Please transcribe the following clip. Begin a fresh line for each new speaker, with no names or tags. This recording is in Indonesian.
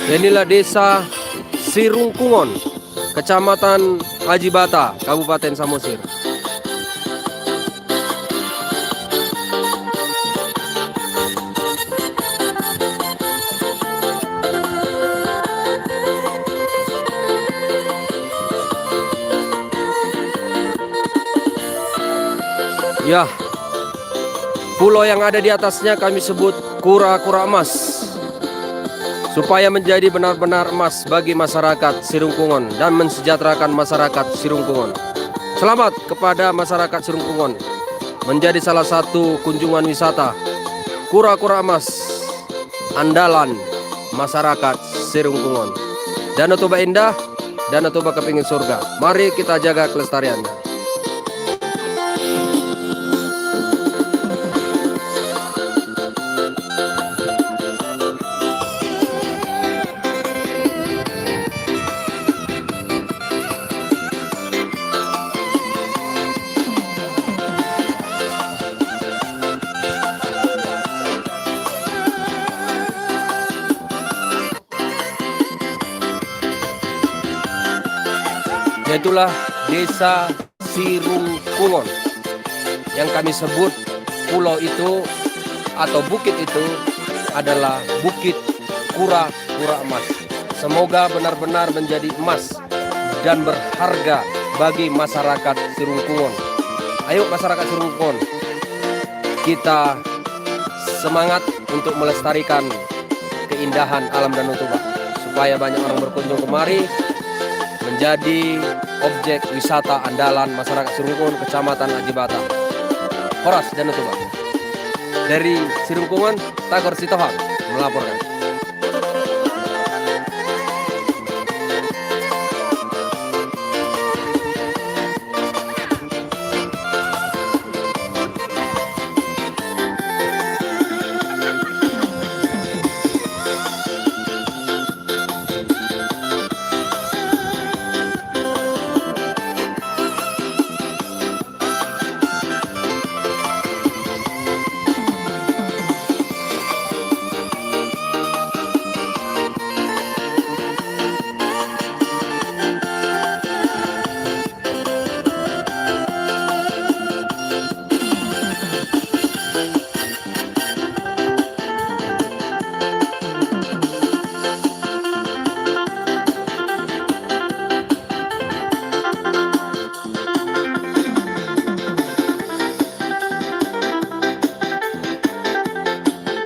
Inilah desa Sirungkungon, Kecamatan Ajibata, Kabupaten Samosir. Ya, pulau yang ada di atasnya kami sebut Kura-kura Emas, supaya menjadi benar-benar emas bagi masyarakat Sirungkungon dan mensejahterakan masyarakat Sirungkungon. Selamat kepada masyarakat Sirungkungon menjadi salah satu kunjungan wisata Kura-kura Emas andalan masyarakat Sirungkungon. Danau Toba indah, Danau Toba kepingin surga. Mari kita jaga kelestariannya. Itulah desa Sirungkungon yang kami sebut pulau itu atau bukit itu adalah Bukit Kura-kura Emas. Semoga benar-benar menjadi emas dan berharga bagi masyarakat Sirungkungon. Ayo masyarakat Sirungkungon, kita semangat untuk melestarikan keindahan alam Danau Toba supaya banyak orang berkunjung kemari, menjadi objek wisata andalan masyarakat Sirungkungon, Kecamatan Ajibata, Horas Danau Toba. Dari Sirungkungon, Tagor Sitohang melaporkan.